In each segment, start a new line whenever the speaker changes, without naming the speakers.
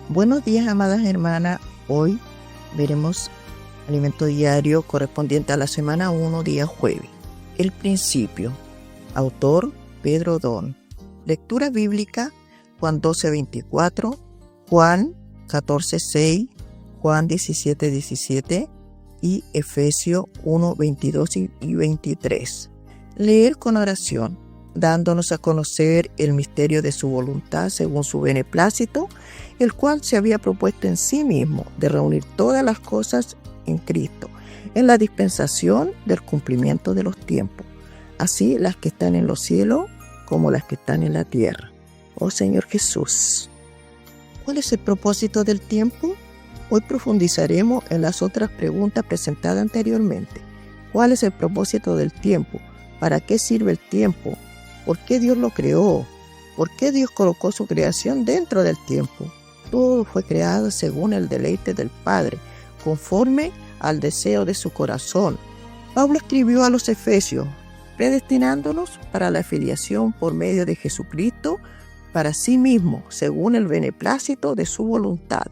Buenos días, amadas hermanas. Hoy veremos alimento diario correspondiente a la semana 1, día jueves. El principio. Autor Pedro Don. Lectura bíblica: Juan 12:24, Juan 14:6, Juan 17:17 y Efesios 1:22 y 23. Leer con oración, dándonos a conocer el misterio de su voluntad según su beneplácito, el cual se había propuesto en sí mismo de reunir todas las cosas en Cristo, en la dispensación del cumplimiento de los tiempos, así las que están en los cielos como las que están en la tierra. Oh Señor Jesús, ¿cuál es el propósito del tiempo? Hoy profundizaremos en las otras preguntas presentadas anteriormente. ¿Cuál es el propósito del tiempo? ¿Para qué sirve el tiempo? ¿Por qué Dios lo creó? ¿Por qué Dios colocó su creación dentro del tiempo? Todo fue creado según el deleite del Padre, conforme al deseo de su corazón. Pablo escribió a los Efesios, predestinándonos para la filiación por medio de Jesucristo para sí mismo, según el beneplácito de su voluntad.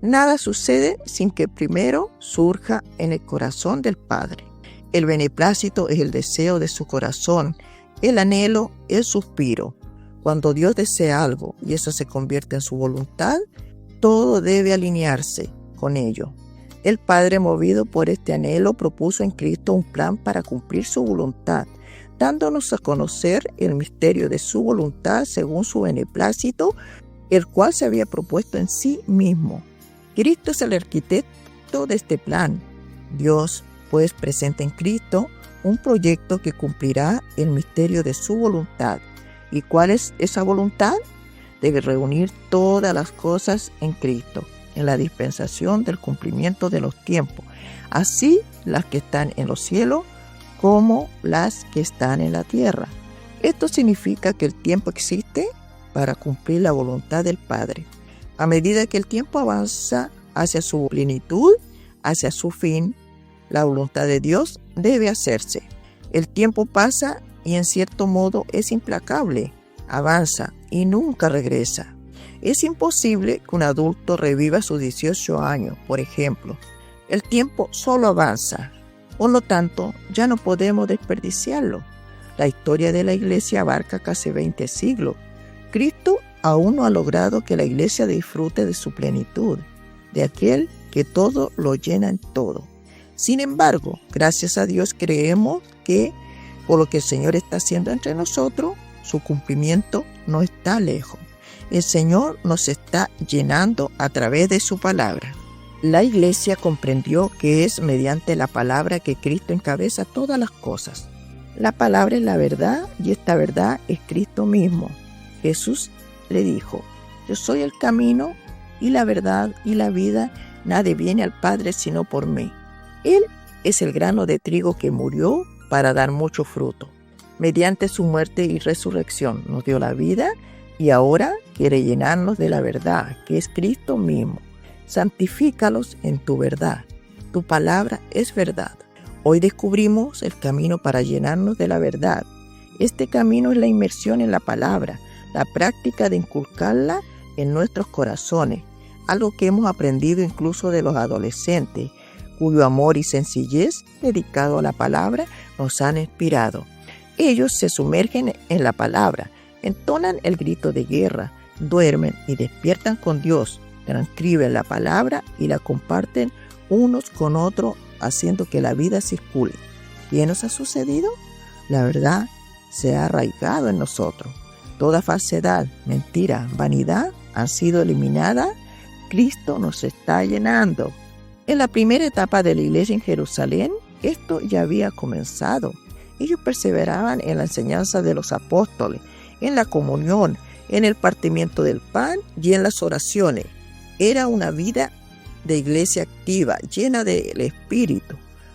Nada sucede sin que primero surja en el corazón del Padre. El beneplácito es el deseo de su corazón, el anhelo, el suspiro. Cuando Dios desea algo y eso se convierte en su voluntad, todo debe alinearse con ello. El Padre, movido por este anhelo, propuso en Cristo un plan para cumplir su voluntad, dándonos a conocer el misterio de su voluntad según su beneplácito, el cual se había propuesto en sí mismo. Cristo es el arquitecto de este plan. Dios, pues, presenta en Cristo un proyecto que cumplirá el misterio de su voluntad. ¿Y cuál es esa voluntad? Debe reunir todas las cosas en Cristo, en la dispensación del cumplimiento de los tiempos, así las que están en los cielos como las que están en la tierra. Esto significa que el tiempo existe para cumplir la voluntad del Padre. A medida que el tiempo avanza hacia su plenitud, hacia su fin, la voluntad de Dios debe hacerse. El tiempo pasa y en cierto modo es implacable, avanza y nunca regresa. Es imposible que un adulto reviva sus 18 años, por ejemplo. El tiempo solo avanza, por lo tanto ya no podemos desperdiciarlo. La historia de la iglesia abarca casi 20 siglos. Cristo aún no ha logrado que la iglesia disfrute de su plenitud, de aquel que todo lo llena en todo. Sin embargo, gracias a Dios creemos que por lo que el Señor está haciendo entre nosotros, su cumplimiento no está lejos. El Señor nos está llenando a través de su palabra. La iglesia comprendió que es mediante la palabra que Cristo encabeza todas las cosas. La palabra es la verdad y esta verdad es Cristo mismo. Jesús le dijo: yo soy el camino y la verdad y la vida. Nadie viene al Padre sino por mí. Él es el grano de trigo que murió para dar mucho fruto. Mediante su muerte y resurrección nos dio la vida y ahora quiere llenarnos de la verdad, que es Cristo mismo. Santifícalos en tu verdad. Tu palabra es verdad. Hoy descubrimos el camino para llenarnos de la verdad. Este camino es la inmersión en la palabra, la práctica de inculcarla en nuestros corazones, algo que hemos aprendido incluso de los adolescentes, cuyo amor y sencillez dedicado a la palabra nos han inspirado. Ellos se sumergen en la palabra, entonan el grito de guerra, duermen y despiertan con Dios, transcriben la palabra y la comparten unos con otros, haciendo que la vida circule. ¿Qué nos ha sucedido? La verdad se ha arraigado en nosotros. Toda falsedad, mentira, vanidad han sido eliminadas. Cristo nos está llenando. En la primera etapa de la iglesia en Jerusalén, esto ya había comenzado. Ellos perseveraban en la enseñanza de los apóstoles, en la comunión, en el partimiento del pan y en las oraciones. Era una vida de iglesia activa, llena del Espíritu.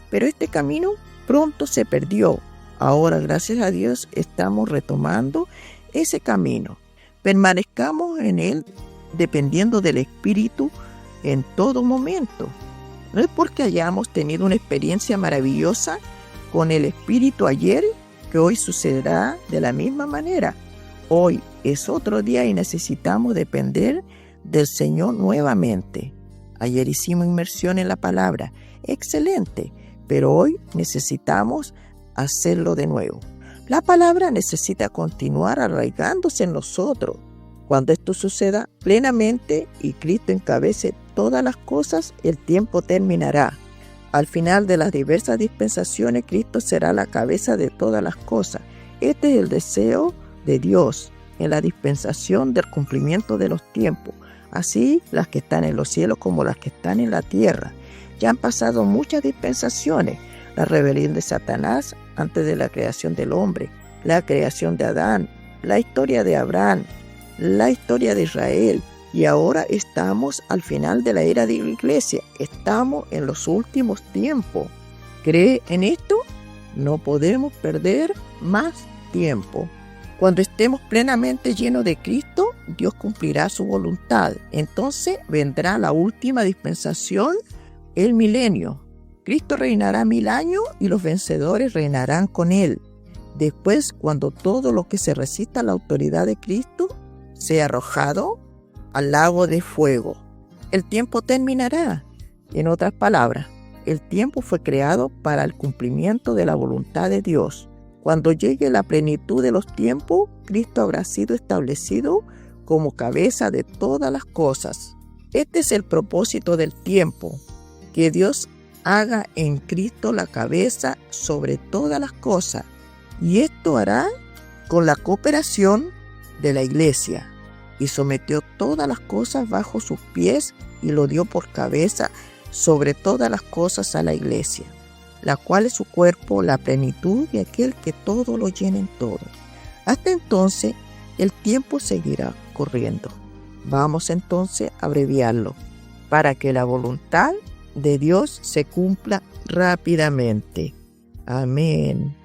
Pero este camino pronto se perdió. Ahora, gracias a Dios, estamos retomando ese camino. Permanezcamos en él dependiendo del Espíritu en todo momento. No es porque hayamos tenido una experiencia maravillosa con el Espíritu ayer que hoy sucederá de la misma manera. Hoy es otro día y necesitamos depender del Señor nuevamente. Ayer hicimos inmersión en la palabra. Excelente, pero hoy necesitamos hacerlo de nuevo. La palabra necesita continuar arraigándose en nosotros. Cuando esto suceda plenamente y Cristo encabece todas las cosas, el tiempo terminará. Al final de las diversas dispensaciones, Cristo será la cabeza de todas las cosas. Este es el deseo de Dios en la dispensación del cumplimiento de los tiempos, así las que están en los cielos como las que están en la tierra. Ya han pasado muchas dispensaciones: la rebelión de Satanás antes de la creación del hombre, la creación de Adán, la historia de Abraham, la historia de Israel, y ahora estamos al final de la era de la iglesia. Estamos en los últimos tiempos. ¿Cree en esto? No podemos perder más tiempo. Cuando estemos plenamente llenos de Cristo, Dios cumplirá su voluntad. Entonces vendrá la última dispensación, el milenio. Cristo reinará 1000 años y los vencedores reinarán con Él. Después, cuando todo lo que se resista a la autoridad de Cristo sea arrojado al lago de fuego, el tiempo terminará. En otras palabras, el tiempo fue creado para el cumplimiento de la voluntad de Dios. Cuando llegue la plenitud de los tiempos, Cristo habrá sido establecido como cabeza de todas las cosas. Este es el propósito del tiempo, que Dios haga en Cristo la cabeza sobre todas las cosas. Y esto hará con la cooperación de la iglesia. Y sometió todas las cosas bajo sus pies y lo dio por cabeza sobre todas las cosas a la iglesia, la cual es su cuerpo, la plenitud de aquel que todo lo llena en todo. Hasta entonces, el tiempo seguirá corriendo. Vamos entonces a abreviarlo para que la voluntad de Dios se cumpla rápidamente. Amén.